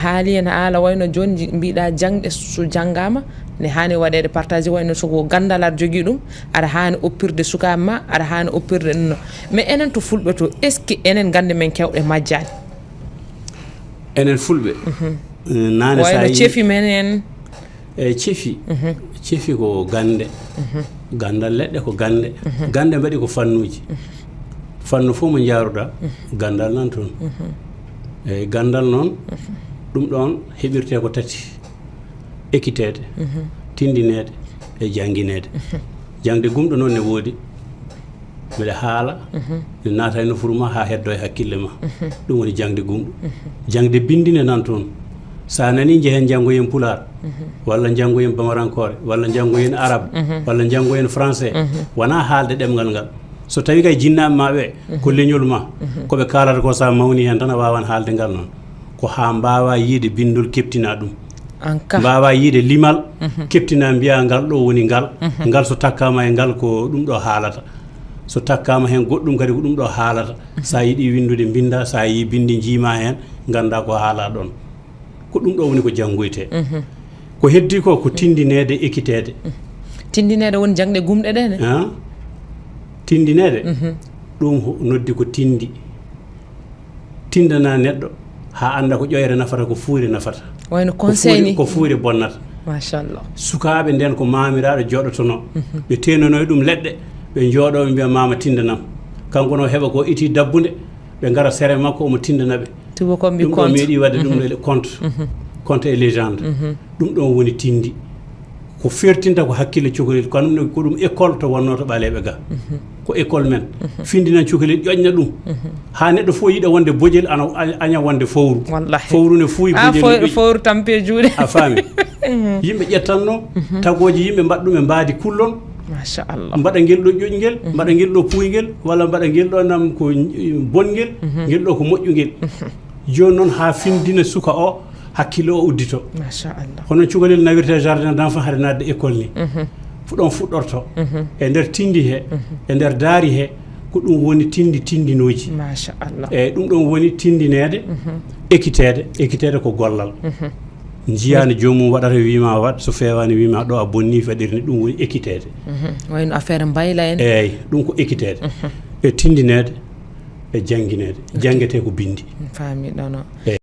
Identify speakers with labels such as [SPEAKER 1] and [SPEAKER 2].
[SPEAKER 1] haali en haala wayno joni mbiɗa jangde so janggama ne hani waɗede partagé wayno soko gandal aɗa jogui ɗum aɗa hani oppirde sukaɓe ma aɗa hani oppirde no mais enen to fulɓe to est ce que enen gande men kewɗe majjani
[SPEAKER 2] enen fulɓe nane
[SPEAKER 1] wayno ceefi men en
[SPEAKER 2] ceefi ko gande gandal leɗɗe ko gande gande mbaɗi ko fannuji fannu fof mo jaaruɗa gandal nan toon eyyi gandal noon ɗum ɗon heɓirte ko tati ekkitede tindinede e jangguinede jangde gumɗo noon ne woodi mbiɗa haala ne naata e nofuru ma ha heddo e hakkille ma ɗum woni jangde gumɗo jangde bindine nan toon sa nani jehen janggoyen pular walla janggoyen bamarankore walla janggoyen arabe walla janggoyen français wona haalde ɗemgal ngal so tawi kay jinnaɓe ma ɓe ko leñol ma koɓe kalata ko sa mawni hen tan a wawan haalde ngal noon ko ha mbawa yiide bindol keptina ɗum mbawa yiide limal keptina mbiya ngal ɗo woni ngal ngal so takkama e ngal ko ɗum ɗo haalata so takkama hen goɗɗum kadi ko ɗum ɗo haalata sa yiiɗi windude binda sa yi bindi jiima hen ganda ko haala ɗon ko ɗum ɗo woni ko janggoyte ko heddi ko ko tindinede ekkitede
[SPEAKER 1] tindinede woni jangde gumɗe ɗe ne
[SPEAKER 2] tindinede ɗum noddi ko tindi tindana neɗɗo ha anda ko ƴoyre nafata ko fuure nafata
[SPEAKER 1] wayno conseil ni
[SPEAKER 2] ko fuure bonnata
[SPEAKER 1] machallah
[SPEAKER 2] sukaɓe nden ko mamiraɗo joɗotono ɓe tenanoy ɗum leɗɗe ɓe jooɗo ɓe mbiya mama tindanam kanko no heɓa ko iti dabbude ɓe gara sere makko omo tindanaɓe
[SPEAKER 1] tuba ko mbi
[SPEAKER 2] ɗum ɗo meeɗi wadde ɗum compte et légende ɗum ɗon woni tindi ko fertinta ko hakkille cukalel ko ɗum école to wonno to ɓaleɓe ga ko école men findinan cukalel ƴoƴna ɗum ha neɗɗo fof yiiɗa wonde bojel ana aña wonde fowru fowru ne fuuyi bojel
[SPEAKER 1] fowru tampe juuɗe
[SPEAKER 2] a faami yimɓe ƴettanno tagoji yimɓe mbaɗa ɗum e mbaadi kullon
[SPEAKER 1] machallah
[SPEAKER 2] mbaɗa ngel ɗo ƴoƴngel mbaɗa ngel ɗo puyngel walla mbaɗa ngel ɗo nam ko bongel ngel ɗo ko moƴƴungel joni noon ha findina suka o hakkille o uddito
[SPEAKER 1] machallah
[SPEAKER 2] hono cukalel nawirte jardin d' enfant haade nadde école ni ɗon fuɗɗorto e nder tindi he e nder daari he ko ɗum woni tindinoji
[SPEAKER 1] machallah
[SPEAKER 2] eyyi ɗum ɗon woni tindinede ekkitede ko gollal jiyani jomum waɗata wima waɗ so fewani wima ɗo a bonni faɗirni ɗum woni ekkitede
[SPEAKER 1] wayno affaire mbayla en
[SPEAKER 2] eyyi ɗum ko ekkitede e tindinede e jangguinede jangguete ko bindi
[SPEAKER 1] fami ɗono